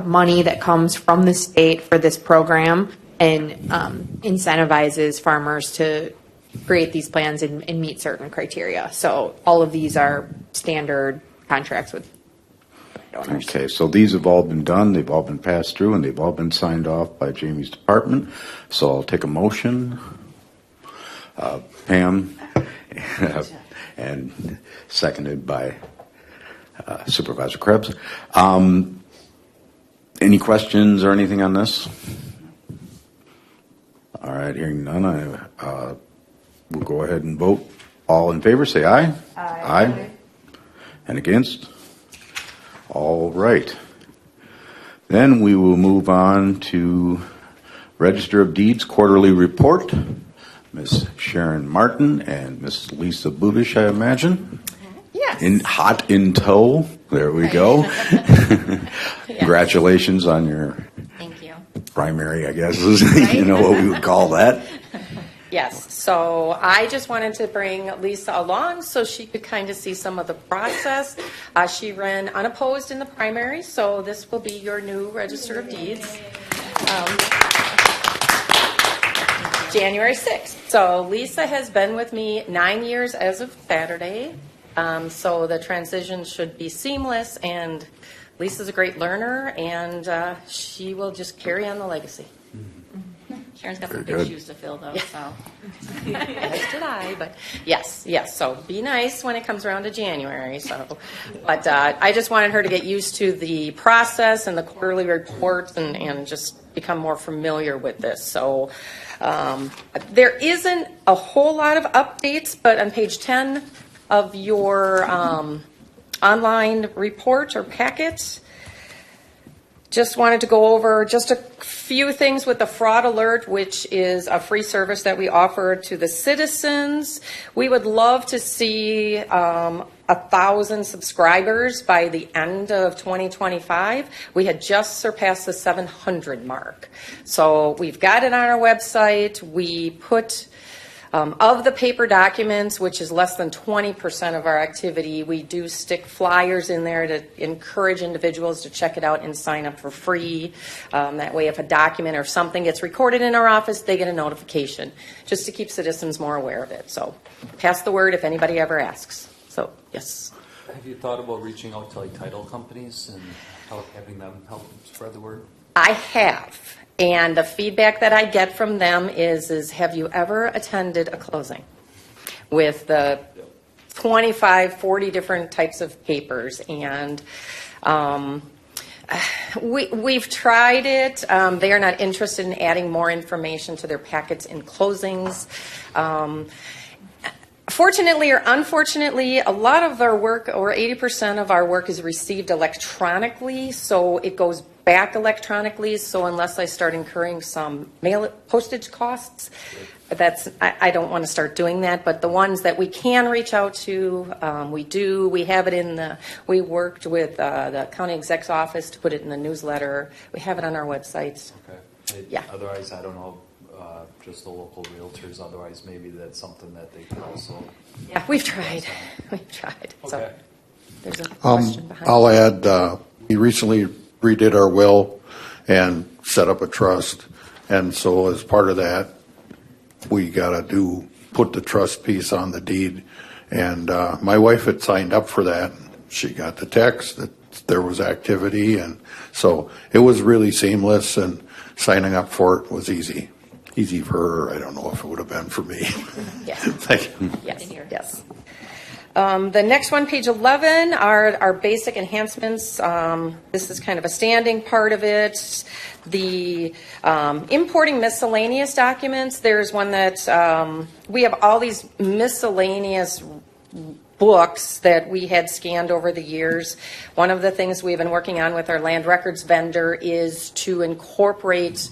money that comes from the state for this program and incentivizes farmers to create these plans and meet certain criteria. So all of these are standard contracts with donors. Okay, so these have all been done, they've all been passed through, and they've all been signed off by Jamie's department. So I'll take a motion. Pam, and seconded by Supervisor Krebs. Any questions or anything on this? All right, hearing none, we'll go ahead and vote. All in favor, say aye. Aye. Aye. And against? All right. Then we will move on to Register of Deeds Quarterly Report. Ms. Sharon Martin and Ms. Lisa Budish, I imagine. Yes. Hot in tow. There we go. Congratulations on your Thank you. primary, I guess, is you know what we would call that. Yes. So I just wanted to bring Lisa along so she could kind of see some of the process. She ran unopposed in the primary, so this will be your new Register of Deeds. January 6th. So Lisa has been with me 9 years as of Saturday. So the transition should be seamless, and Lisa's a great learner, and she will just carry on the legacy. Sharon's got some Very big good. shoes to fill, though. So As did I, but yes. So be nice when it comes around to January. So, but I just wanted her to get used to the process and the quarterly reports and just become more familiar with this. So there isn't a whole lot of updates, but on page 10 of your online report or packet, just wanted to go over just a few things with the fraud alert, which is a free service that we offer to the citizens. We would love to see 1,000 subscribers by the end of 2025. We had just surpassed the 700 mark. So we've got it on our website. We put of the paper documents, which is less than 20% of our activity, we do stick flyers in there to encourage individuals to check it out and sign up for free. That way, if a document or something gets recorded in our office, they get a notification, just to keep citizens more aware of it. So pass the word if anybody ever asks. So, yes. Have you thought about reaching out to like title companies and having them help spread the word? I have. And the feedback that I get from them is have you ever attended a closing with the 25, 40 different types of papers? And we've tried it. They are not interested in adding more information to their packets in closings. Fortunately or unfortunately, a lot of our work, or 80% of our work, is received electronically, so it goes back electronically. So unless I start incurring some postage costs, I don't want to start doing that. But the ones that we can reach out to, we do. We have it we worked with the county exec's office to put it in the newsletter. We have it on our websites. Okay. Yeah. Otherwise, I don't know. Just the local realtors. Otherwise, maybe that's something that they can also. Yeah, we've tried. We've tried. Okay. So there's a question behind. I'll add, we recently redid our will and set up a trust. And so as part of that, we got to put the trust piece on the deed. And my wife had signed up for that. She got the text that there was activity. And so it was really seamless, and signing up for it was easy. Easy for her. I don't know if it would have been for me. Yes. Thank you. Yes. The next one, page 11, are our basic enhancements. This is kind of a standing part of it. The importing miscellaneous documents, there's one that we have all these miscellaneous books that we had scanned over the years. One of the things we've been working on with our land records vendor is to incorporate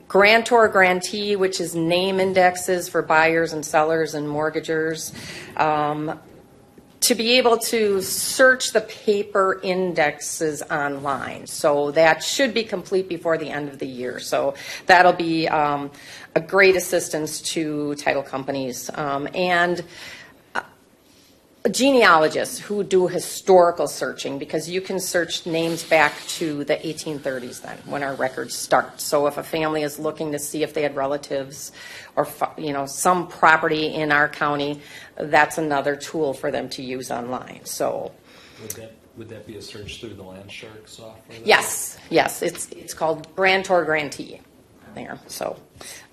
grantor grantee, which is name indexes for buyers and sellers and mortgagers, to be able to search the paper indexes online. So that should be complete before the end of the year. So that'll be a great assistance to title companies. And genealogists who do historical searching, because you can search names back to the 1830s then, when our records start. So if a family is looking to see if they had relatives or, some property in our county, that's another tool for them to use online. So Would that be a search through the Landshark software? yes, it's called Grantor Grantee there. So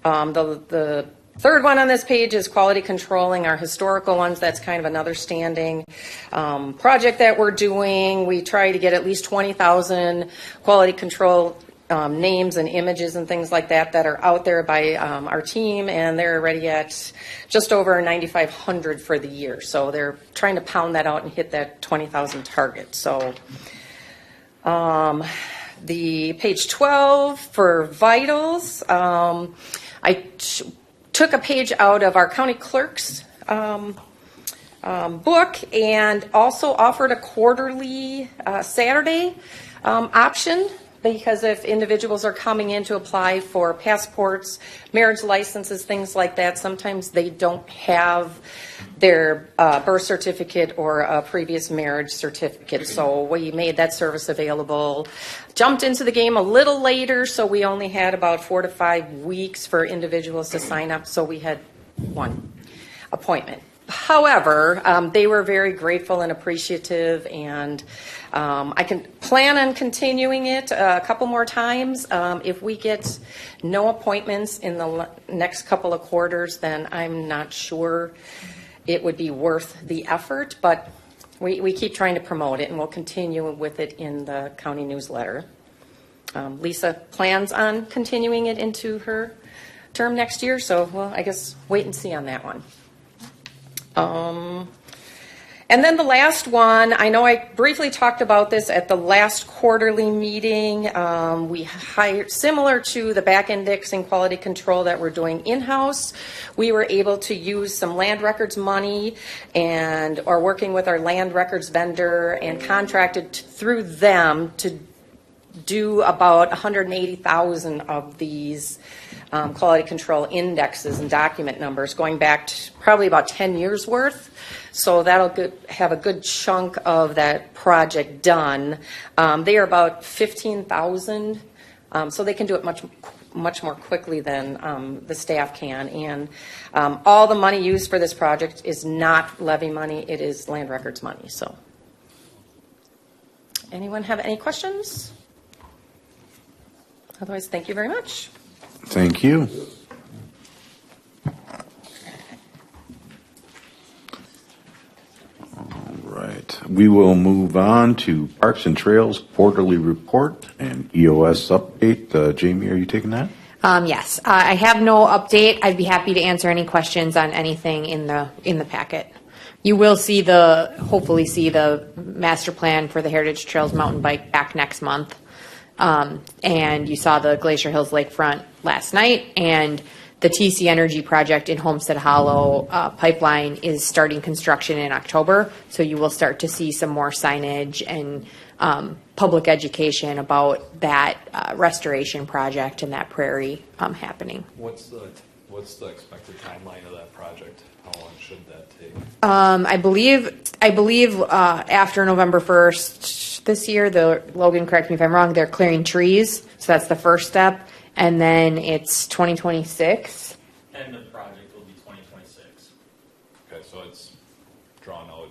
the third one on this page is quality controlling our historical ones. That's kind of another standing project that we're doing. We try to get at least 20,000 quality control names and images and things like that are out there by our team, and they're already at just over 9,500 for the year. So they're trying to pound that out and hit that 20,000 target. So the page 12 for vitals, I took a page out of our county clerk's book and also offered a quarterly Saturday option, because if individuals are coming in to apply for passports, marriage licenses, things like that, sometimes they don't have their birth certificate or a previous marriage certificate. So we made that service available. Jumped into the game a little later, so we only had about 4 to 5 weeks for individuals to sign up, so we had one appointment. However, they were very grateful and appreciative, and I can plan on continuing it a couple more times. If we get no appointments in the next couple of quarters, then I'm not sure it would be worth the effort, but we keep trying to promote it, and we'll continue with it in the county newsletter. Lisa plans on continuing it into her term next year, so, well, I guess wait and see on that one. And then the last one, I know I briefly talked about this at the last quarterly meeting. We hired, similar to the back indexing quality control that we're doing in-house, we were able to use some land records money and are working with our land records vendor and contracted through them to do about 180,000 of these quality control indexes and document numbers going back to probably about 10 years worth. So that'll have a good chunk of that project done. They are about 15,000, so they can do it much more quickly than the staff can. And all the money used for this project is not levy money, it is land records money. So anyone have any questions? Otherwise, thank you very much. Thank you. All right. We will move on to Parks and Trails quarterly report and EOS update. Jamie, are you taking that? Yes, I have no update. I'd be happy to answer any questions on anything in the packet. You will hopefully see the master plan for the Heritage Trails mountain bike back next month. And you saw the Glacier Hills Lakefront last night, and the TC Energy project in Homestead Hollow pipeline is starting construction in October. So you will start to see some more signage and public education about that restoration project and that prairie happening. What's the expected timeline of that project? How long should that take? I believe after November 1st this year, Logan, correct me if I'm wrong, they're clearing trees. So that's the first step. And then it's 2026. End of project will be 2026. Okay, so it's drawn out.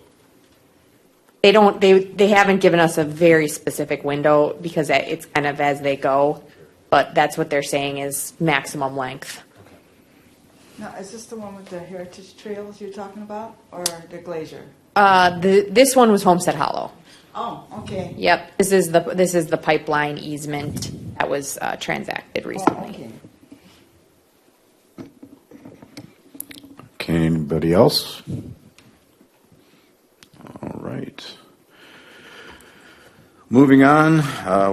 They haven't given us a very specific window because it's kind of as they go, but that's what they're saying is maximum length. Now, is this the one with the heritage trails you're talking about, or the glacier? This one was Homestead Hollow. Oh, okay. Yep, this is the pipeline easement that was transacted recently. Oh, okay. Okay, anybody else? All right. Moving on,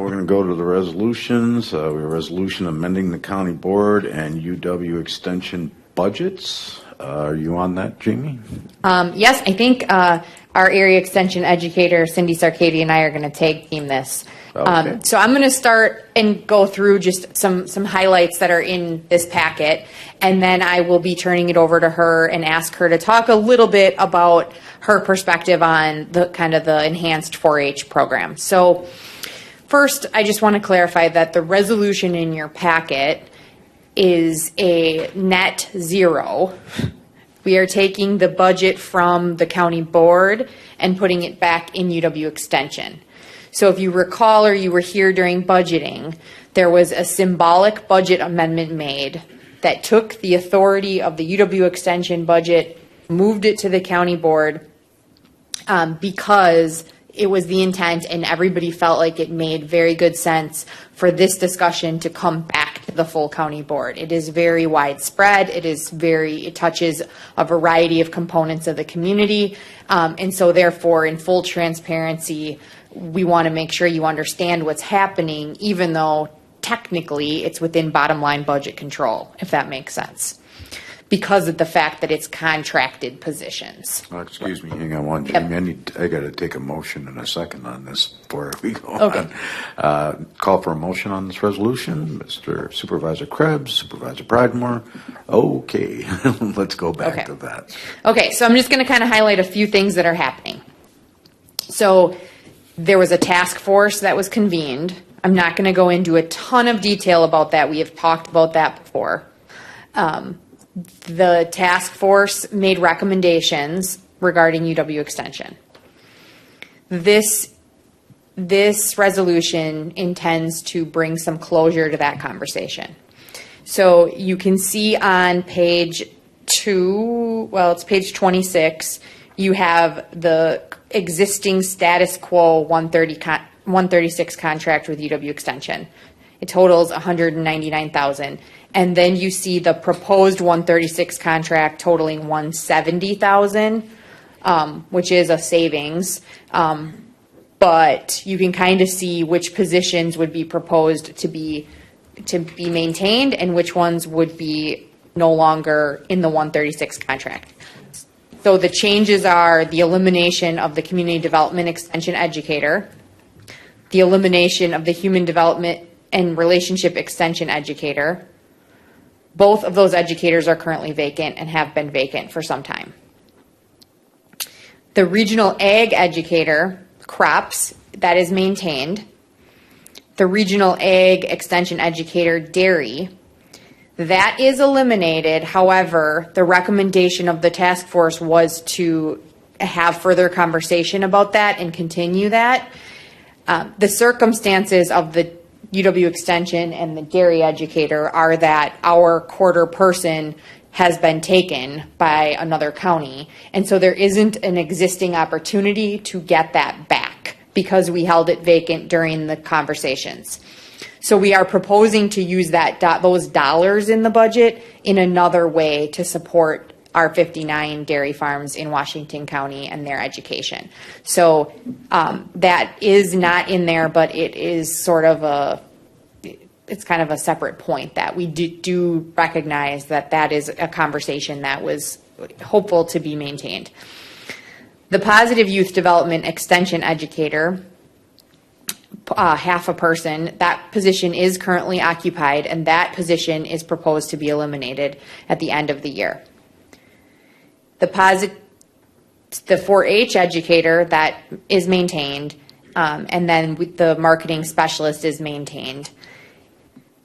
we're going to go to the resolutions. We have a resolution amending the county board and UW extension budgets. Are you on that, Jamie? Yes, I think our area extension educator, Cindy Sarkady, and I are going to tag team this. Okay. So I'm going to start and go through just some highlights that are in this packet, and then I will be turning it over to her and ask her to talk a little bit about her perspective on the kind of the enhanced 4-H program. So first, I just want to clarify that the resolution in your packet is a net zero. We are taking the budget from the county board and putting it back in UW Extension. So if you recall, or you were here during budgeting, there was a symbolic budget amendment made that took the authority of the UW Extension budget, moved it to the county board, because it was the intent and everybody felt like it made very good sense for this discussion to come back to the full county board. It is very widespread. It touches a variety of components of the community. And so therefore, in full transparency, we want to make sure you understand what's happening, even though technically it's within bottom line budget control, if that makes sense, because of the fact that it's contracted positions. Excuse me, hang on one, Yep. Jamie. I got to take a motion in a second on this before we go Okay. on. Call for a motion on this resolution. Mr. Supervisor Krebs, Supervisor Pridemore. Okay, let's go back Okay. to that. Okay, so I'm just going to kind of highlight a few things that are happening. So there was a task force that was convened. I'm not going to go into a ton of detail about that. We have talked about that before. The task force made recommendations regarding UW Extension. This resolution intends to bring some closure to that conversation. So you can see on page 26, you have the existing status quo 136 contract with UW Extension. It totals $199,000. And then you see the proposed 136 contract totaling $170,000, which is a savings. But you can kind of see which positions would be proposed to be maintained and which ones would be no longer in the 136 contract. So the changes are the elimination of the Community Development Extension Educator, the elimination of the Human Development and Relationship Extension Educator. Both of those educators are currently vacant and have been vacant for some time. The Regional Ag Educator, CROPS, that is maintained. The Regional Ag Extension Educator, Dairy, that is eliminated. However, the recommendation of the task force was to have further conversation about that and continue that. The circumstances of the UW Extension and the dairy educator are that our quarter person has been taken by another county. And so there isn't an existing opportunity to get that back because we held it vacant during the conversations. So we are proposing to use those dollars in the budget in another way to support our 59 dairy farms in Washington County and their education. So that is not in there, but it is sort of it's kind of a separate point that we do recognize that is a conversation that was hopeful to be maintained. The Positive Youth Development Extension Educator, half a person, that position is currently occupied, and that position is proposed to be eliminated at the end of the year. The 4-H educator, that is maintained, and then the marketing specialist is maintained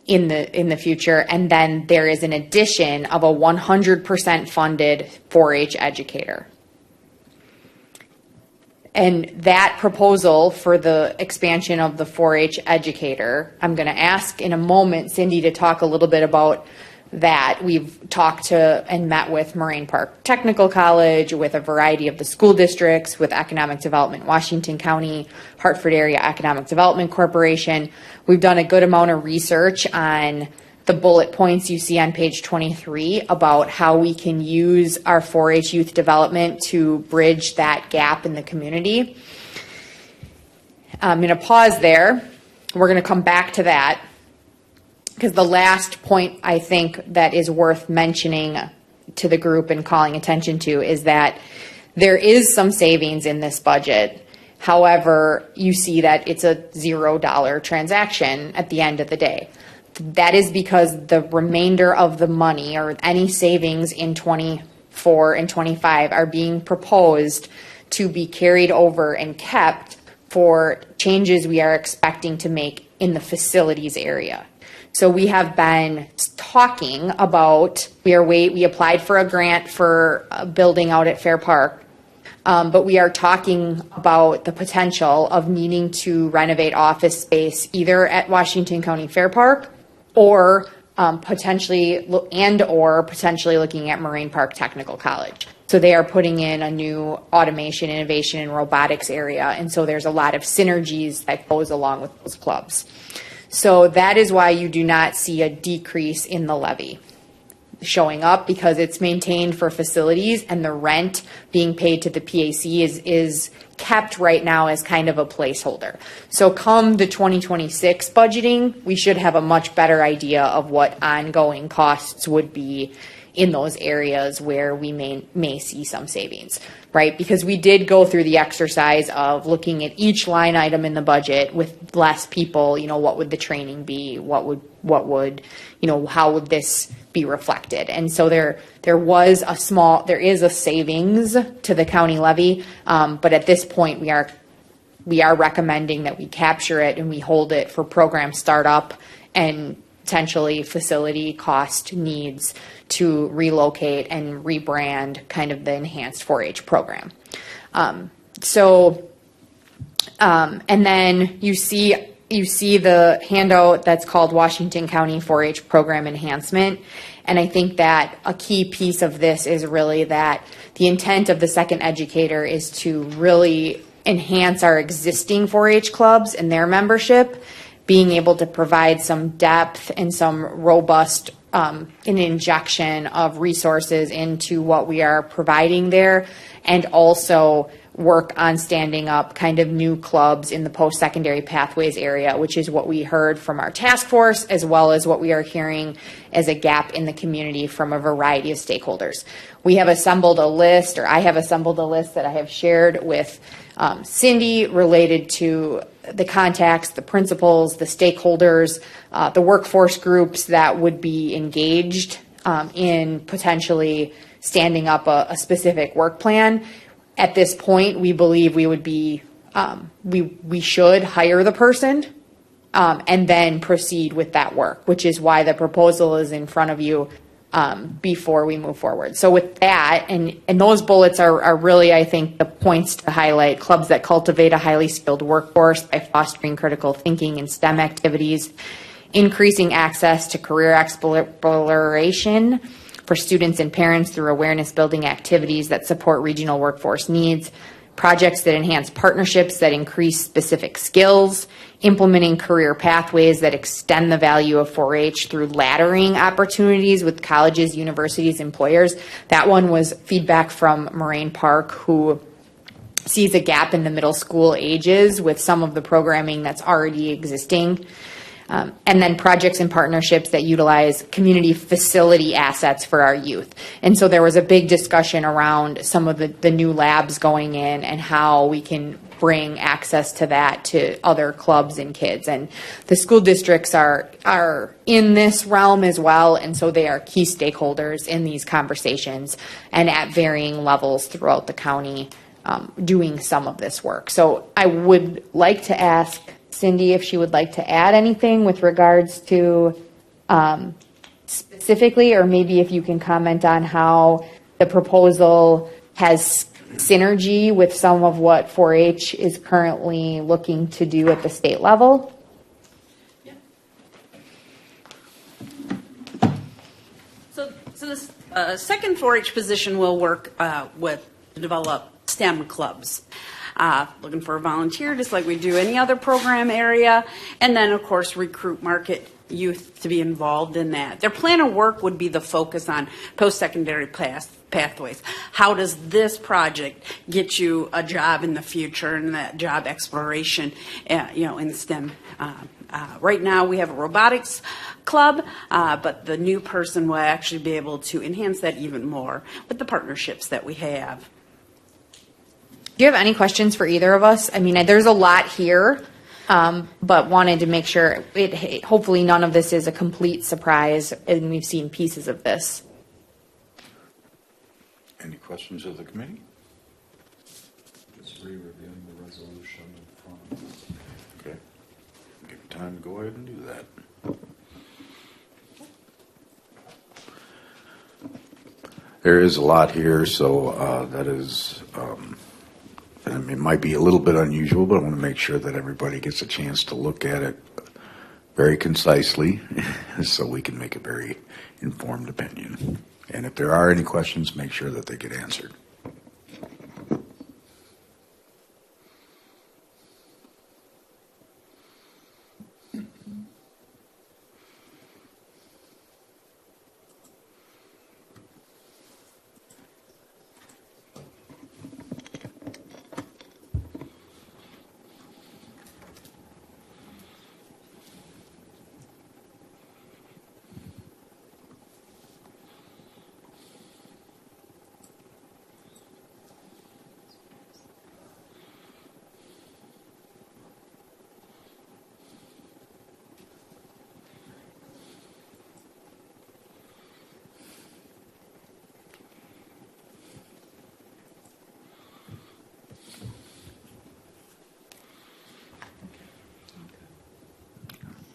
in the future, and then there is an addition of a 100% funded 4-H educator. And that proposal for the expansion of the 4-H educator, I'm going to ask in a moment Cindy to talk a little bit about that. We've talked to and met with Moraine Park Technical College, with a variety of the school districts, with Economic Development Washington County, Hartford Area Economic Development Corporation. We've done a good amount of research on the bullet points you see on page 23 about how we can use our 4-H youth development to bridge that gap in the community. I'm going to pause there. We're going to come back to that because the last point I think that is worth mentioning to the group and calling attention to is that there is some savings in this budget. However, you see that it's a $0 transaction at the end of the day. That is because the remainder of the money or any savings in 24 and 25 are being proposed to be carried over and kept for changes we are expecting to make in the facilities area. So we have been talking about, we applied for a grant for a building out at Fair Park, but we are talking about the potential of needing to renovate office space either at Washington County Fair Park or potentially looking at Moraine Park Technical College. So they are putting in a new automation, innovation, and robotics area, and so there's a lot of synergies that goes along with those clubs. So that is why you do not see a decrease in the levy showing up, because it's maintained for facilities, and the rent being paid to the PAC is kept right now as kind of a placeholder. So come the 2026 budgeting, we should have a much better idea of what ongoing costs would be in those areas where we may see some savings, right? Because we did go through the exercise of looking at each line item in the budget with less people, what would the training be? What would, how would this be reflected? And so there is a savings to the county levy, but at this point we are recommending that we capture it and we hold it for program startup and potentially facility cost needs to relocate and rebrand kind of the enhanced 4-H program. And then you see the handout that's called Washington County 4-H Program Enhancement. And I think that a key piece of this is really that the intent of the second educator is to really enhance our existing 4-H clubs and their membership, being able to provide some depth and some robust an injection of resources into what we are providing there, and also work on standing up kind of new clubs in the post-secondary pathways area, which is what we heard from our task force, as well as what we are hearing as a gap in the community from a variety of stakeholders. We have assembled a list, or I have assembled a list that I have shared with Cindy related to the contacts, the principals, the stakeholders, the workforce groups that would be engaged in potentially standing up a specific work plan. At this point, we believe we would be, we should hire the person and then proceed with that work, which is why the proposal is in front of you before we move forward. So with that, and those bullets are really, I think, the points to highlight: clubs that cultivate a highly skilled workforce by fostering critical thinking and STEM activities, increasing access to career exploration for students and parents through awareness building activities that support regional workforce needs, projects that enhance partnerships that increase specific skills, implementing career pathways that extend the value of 4-H through laddering opportunities with colleges, universities, employers. That one was feedback from Moraine Park, who sees a gap in the middle school ages with some of the programming that's already existing. And then projects and partnerships that utilize community facility assets for our youth. And so there was a big discussion around some of the new labs going in and how we can bring access to that to other clubs and kids. And the school districts are in this realm as well, and so they are key stakeholders in these conversations and at varying levels throughout the county doing some of this work. So I would like to ask Cindy if she would like to add anything with regards to specifically, or maybe if you can comment on how the proposal has synergy with some of what 4-H is currently looking to do at the state level. So this second 4-H position will work to develop STEM clubs. Looking for a volunteer, just like we do any other program area, and then of course recruit market youth to be involved in that. Their plan of work would be the focus on post-secondary pathways. How does this project get you a job in the future, and that job exploration, in STEM? Right now we have a robotics club, but the new person will actually be able to enhance that even more with the partnerships that we have. Do you have any questions for either of us? I mean, there's a lot here, but wanted to make sure hopefully none of this is a complete surprise, and we've seen pieces of this. Any questions of the committee? Just re-reviewing the resolution in front. Okay. Give you time to go ahead and do that. There is a lot here, so that is, it might be a little bit unusual, but I want to make sure that everybody gets a chance to look at it very concisely so we can make a very informed opinion. And if there are any questions, make sure that they get answered.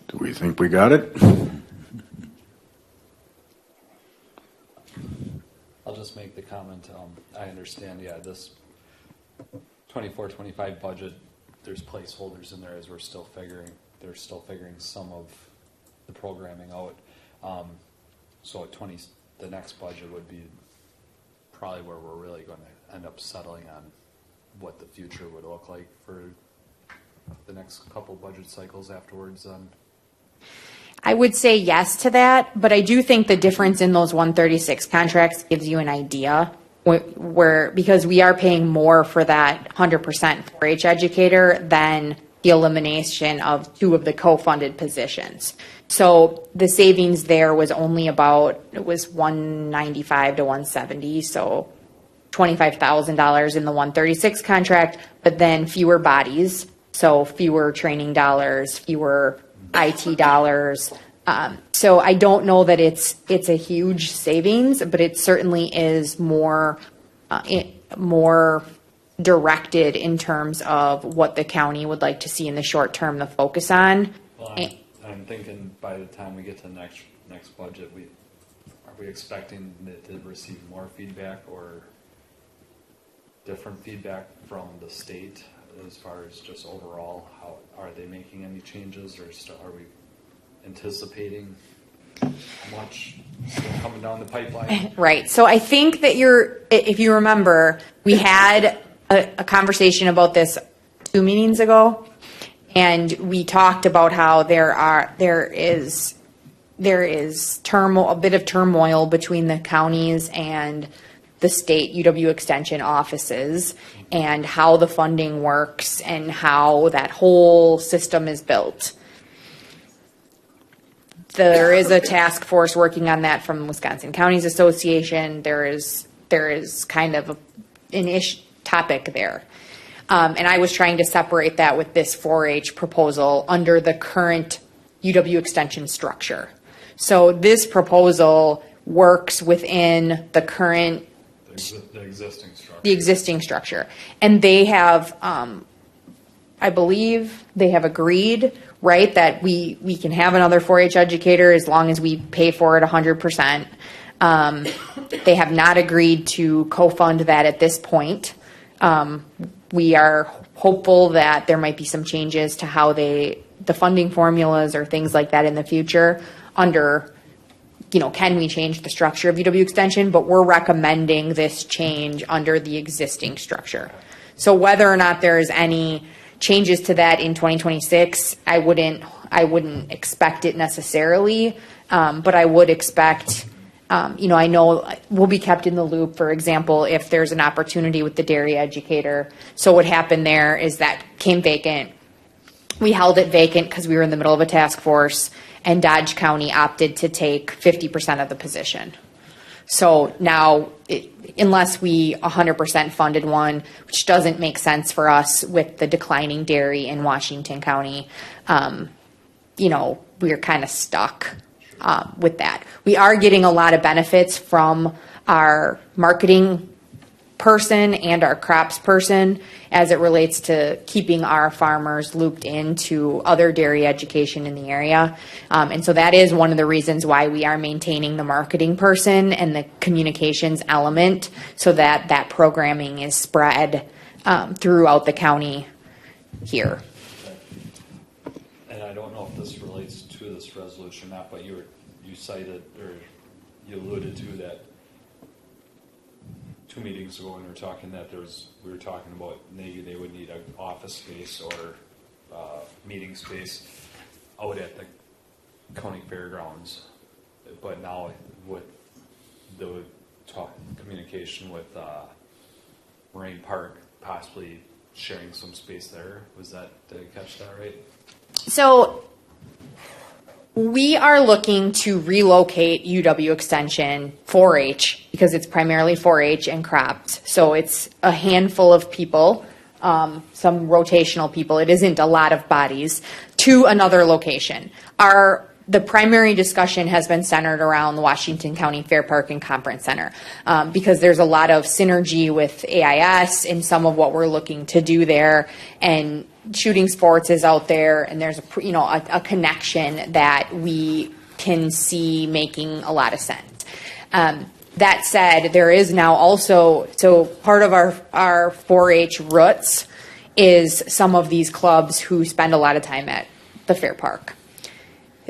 Do we think we got it? I'll just make the comment, I understand, yeah, this 24-25 budget, there's placeholders in there as they're still figuring some of the programming out. So at the next budget would be probably where we're really going to end up settling on what the future would look like for the next couple budget cycles afterwards. I would say yes to that, but I do think the difference in those 136 contracts gives you an idea where because we are paying more for that 100% 4-H educator than the elimination of 2 of the co-funded positions. So the savings there was only it was $195 to $170, so $25,000 in the 136 contract, but then fewer bodies, so fewer training dollars, fewer IT dollars. So I don't know that it's a huge savings, but it certainly is more directed in terms of what the county would like to see in the short term to focus on. Well, I'm thinking by the time we get to the next budget, are we expecting it to receive more feedback or different feedback from the state as far as just overall? How are they making any changes, or are we anticipating much still coming down the pipeline? Right. So I think that if you remember, we had a conversation about this 2 meetings ago, and we talked about how there is a bit of turmoil between the counties and the state UW Extension offices, and how the funding works and how that whole system is built. There is a task force working on that from Wisconsin Counties Association. There is kind of an topic there. And I was trying to separate that with this 4-H proposal under the current UW Extension structure. So this proposal works within the current the existing structure. And they have, I believe they have agreed, right, that we can have another 4-H educator as long as we pay for it 100%. They have not agreed to co-fund that at this point. We are hopeful that there might be some changes to how the funding formulas or things like that in the future under, can we change the structure of UW Extension? But we're recommending this change under the existing structure. So whether or not there's any changes to that in 2026, I wouldn't expect it necessarily, but I would expect, I know we'll be kept in the loop, for example, if there's an opportunity with the dairy educator. So what happened there is that came vacant. We held it vacant because we were in the middle of a task force, and Dodge County opted to take 50% of the position. So now, unless we 100% funded one, which doesn't make sense for us with the declining dairy in Washington County, we're kind of stuck with that. We are getting a lot of benefits from our marketing person and our crops person as it relates to keeping our farmers looped into other dairy education in the area. And so that is one of the reasons why we are maintaining the marketing person and the communications element so that that programming is spread throughout the county here. And I don't know if this relates to this resolution or not, but you cited, or you alluded to that 2 meetings ago when we were talking that we were talking about maybe they would need an office space or meeting space out at the county fairgrounds. But now with the communication with Moraine Park possibly sharing some space there, did I catch that right? So we are looking to relocate UW Extension 4-H because it's primarily 4-H and crops. So it's a handful of people, some rotational people. It isn't a lot of bodies to another location. The primary discussion has been centered around the Washington County Fair Park and Conference Center because there's a lot of synergy with AIS and some of what we're looking to do there. And shooting sports is out there, and there's a connection that we can see making a lot of sense. That said, there is now also, so part of our 4-H roots is some of these clubs who spend a lot of time at the Fair Park.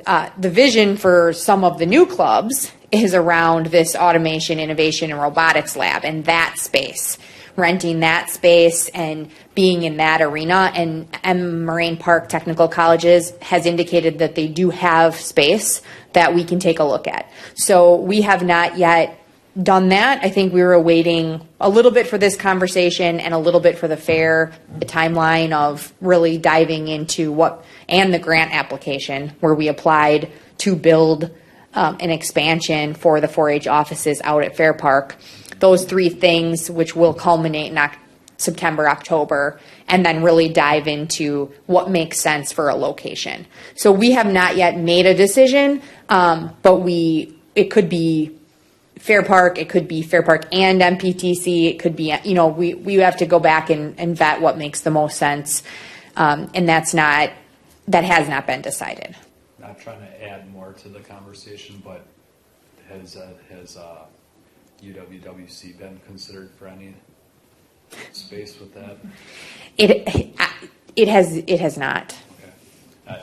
The vision for some of the new clubs is around this automation, innovation, and robotics lab and that space, renting that space and being in that arena. And Moraine Park Technical Colleges has indicated that they do have space that we can take a look at. So we have not yet done that. I think we were waiting a little bit for this conversation and a little bit for the fair, the timeline of really diving into and the grant application where we applied to build an expansion for the 4-H offices out at Fair Park. Those 3 things, which will culminate in September, October, and then really dive into what makes sense for a location. So we have not yet made a decision, but it could be Fair Park, it could be Fair Park and MPTC, it could be, we have to go back and vet what makes the most sense, and that has not been decided. Not trying to add more to the conversation, but has UWWC been considered for any space with that? It has not. Okay.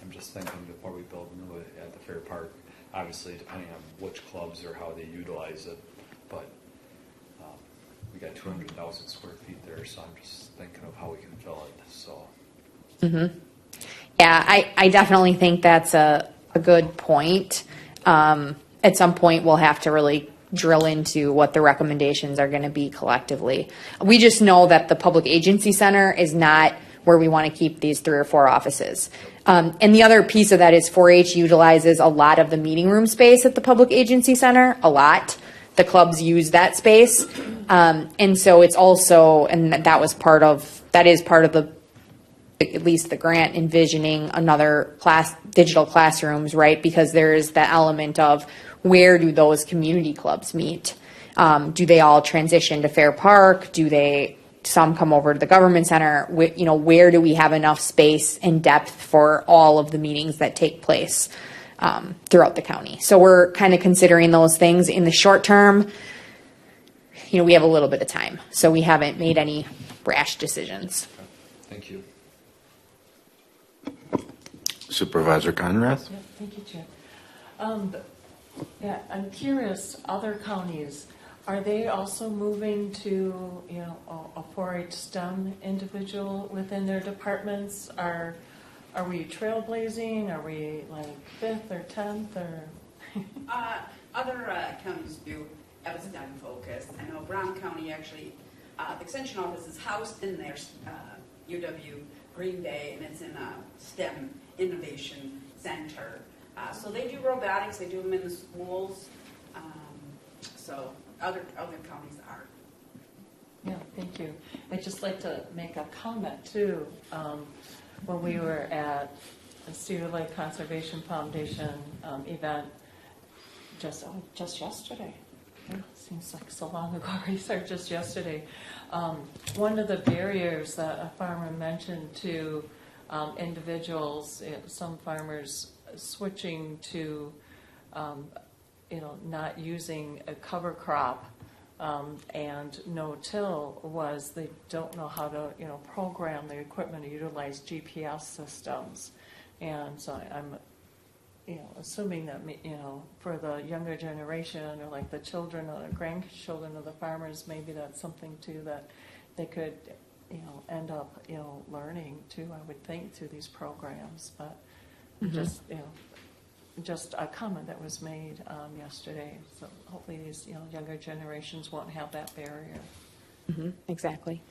I'm just thinking before we build new at the Fair Park, obviously depending on which clubs or how they utilize it, but we got 200,000 square feet there, so I'm just thinking of how we can fill it. So. Mm-hmm. Yeah, I definitely think that's a good point. At some point, we'll have to really drill into what the recommendations are going to be collectively. We just know that the public agency center is not where we want to keep these 3 or 4 offices. And the other piece of that is 4-H utilizes a lot of the meeting room space at the public agency center, a lot. The clubs use that space. And so it's also, and that is part of the, at least the grant envisioning another digital classrooms, right? Because there is that element of where do those community clubs meet? Do they all transition to Fair Park? Some come over to the government center? Where do we have enough space and depth for all of the meetings that take place throughout the county? So we're kind of considering those things in the short term. We have a little bit of time, so we haven't made any rash decisions. Thank you. Supervisor Conrath? Yeah, thank you, Chair. I'm curious, other counties, are they also moving to, a 4-H STEM individual within their departments? Are we trailblazing? Are we like 5th or 10th or? Other counties do have a STEM focus. I know Brown County actually, the extension office is housed in their UW Green Bay, and it's in a STEM innovation center. So they do robotics, they do them in the schools. So other counties are. Yeah, thank you. I'd just like to make a comment too. When we were at the Cedar Lake Conservation Foundation event just yesterday. Yeah, seems like so long ago, already started just yesterday. One of the barriers that a farmer mentioned to individuals, some farmers switching to, not using a cover crop and no-till was they don't know how to, program the equipment to utilize GPS systems. And so I'm, assuming that, for the younger generation or like the children or the grandchildren of the farmers, maybe that's something too that they could, end up, learning too, I would think, through these programs. But just a comment that was made yesterday. So hopefully these younger generations won't have that barrier. Mm-hmm. Exactly.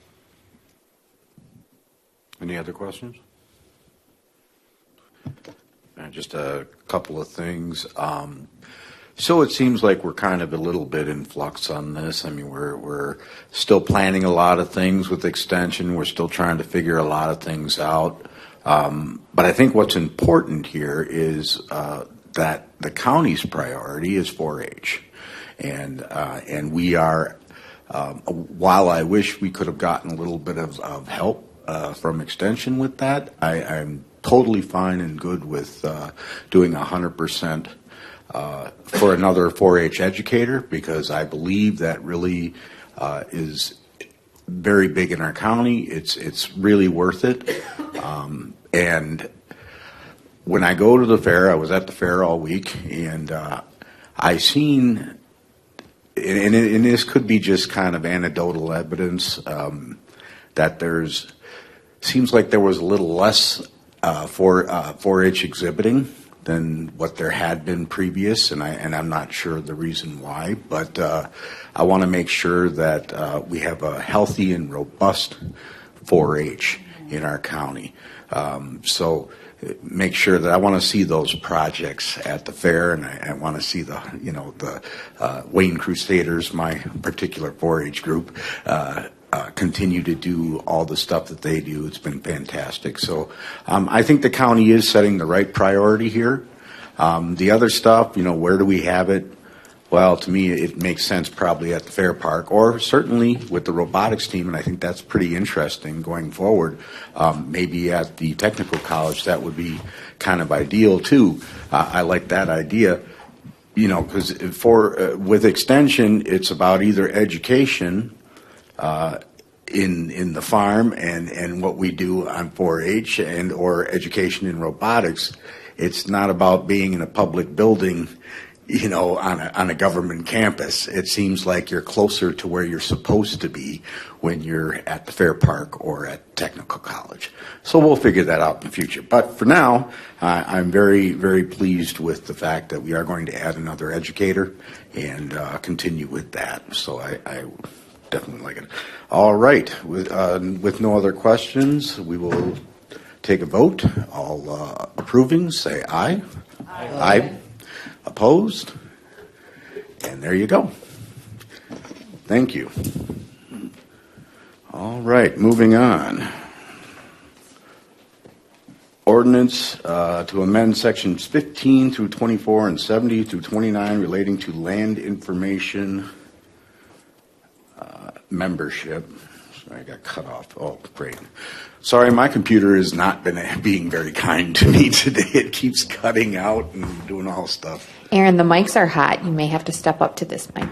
Any other questions? Just a couple of things. So it seems like we're kind of a little bit in flux on this. I mean, we're still planning a lot of things with extension. We're still trying to figure a lot of things out. But I think what's important here is that the county's priority is 4-H, and we are. While I wish we could have gotten a little bit of help from extension with that, I'm totally fine and good with doing 100% for another 4-H educator, because I believe that really is very big in our county. It's really worth it. And when I go to the fair, I was at the fair all week, and I seen, and this could be just kind of anecdotal evidence, that seems like there was a little less 4-H exhibiting than what there had been previous, and I'm not sure the reason why, but I want to make sure that we have a healthy and robust 4-H in our county. So make sure that I want to see those projects at the fair, and I want to see the Wayne Crusaders, my particular 4-H group, continue to do all the stuff that they do. It's been fantastic. So I think the county is setting the right priority here. The other stuff, where do we have it? Well, to me, it makes sense probably at the fair park, or certainly with the robotics team, and I think that's pretty interesting going forward. Maybe at the technical college, that would be kind of ideal too. I like that idea, because with extension, it's about either education in the farm and what we do on 4-H and or education in robotics. It's not about being in a public building, on a government campus. It seems like you're closer to where you're supposed to be when you're at the fair park or at technical college. So we'll figure that out in the future. But for now, I'm very, very pleased with the fact that we are going to add another educator and continue with that. So I definitely like it. All right. With no other questions, we will take a vote. All approving, say aye. Aye. Opposed? And there you go. Thank you. All right, moving on. Ordinance to amend sections 15 through 24 and 70 through 29 relating to land information membership. Sorry, I got cut off. Oh, great. Sorry, my computer has not been being very kind to me today. It keeps cutting out and doing all stuff. Aaron, the mics are hot. You may have to step up to this mic.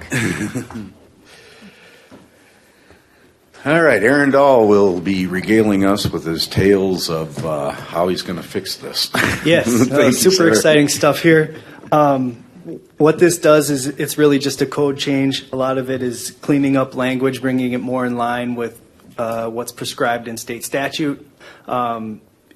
All right, Aaron Dahl will be regaling us with his tales of how he's going to fix this. Yes, super exciting stuff here. What this does is it's really just a code change. A lot of it is cleaning up language, bringing it more in line with what's prescribed in state statute.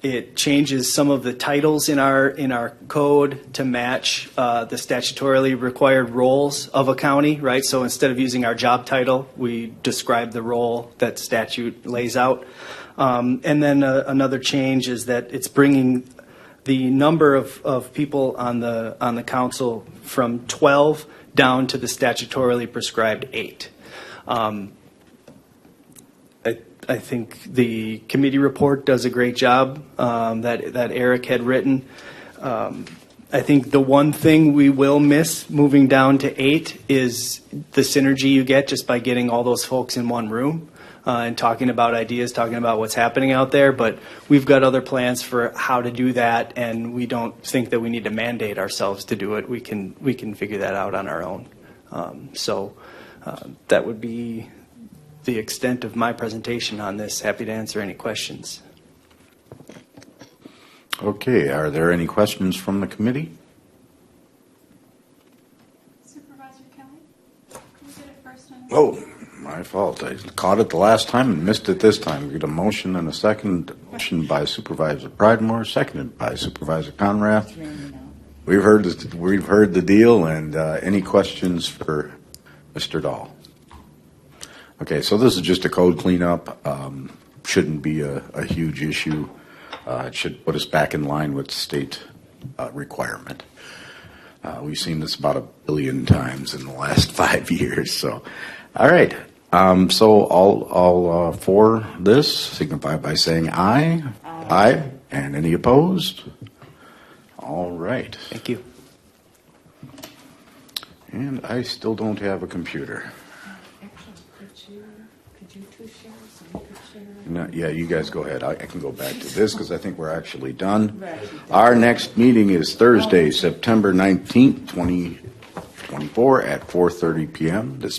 It changes some of the titles in our code to match the statutorily required roles of a county, right? So instead of using our job title, we describe the role that statute lays out. And then another change is that it's bringing the number of people on the council from 12 down to the statutorily prescribed 8. I think the committee report does a great job that Eric had written. I think the one thing we will miss moving down to 8 is the synergy you get just by getting all those folks in one room and talking about ideas, talking about what's happening out there. But we've got other plans for how to do that, and we don't think that we need to mandate ourselves to do it. We can figure that out on our own. So that would be the extent of my presentation on this. Happy to answer any questions. Okay, are there any questions from the committee? Supervisor Kelly, can you get it first? Oh, my fault. I caught it the last time and missed it this time. We get a motion and a second. Motion by Supervisor Pridemore, seconded by Supervisor Conrath. We've heard the deal, and any questions for Mr. Dahl? Okay, so this is just a code cleanup. Shouldn't be a huge issue. It should put us back in line with state requirement. We've seen this about 1 billion times in the last 5 years. So, all right. So all for this signify by saying aye. Aye. And any opposed? All right. Thank you. And I still don't have a computer. Actually, could you two share so you could share? No, yeah, you guys go ahead. I can go back to this because I think we're actually done. Our next meeting is Thursday, September 19th, 2024 at 4:30 p.m. This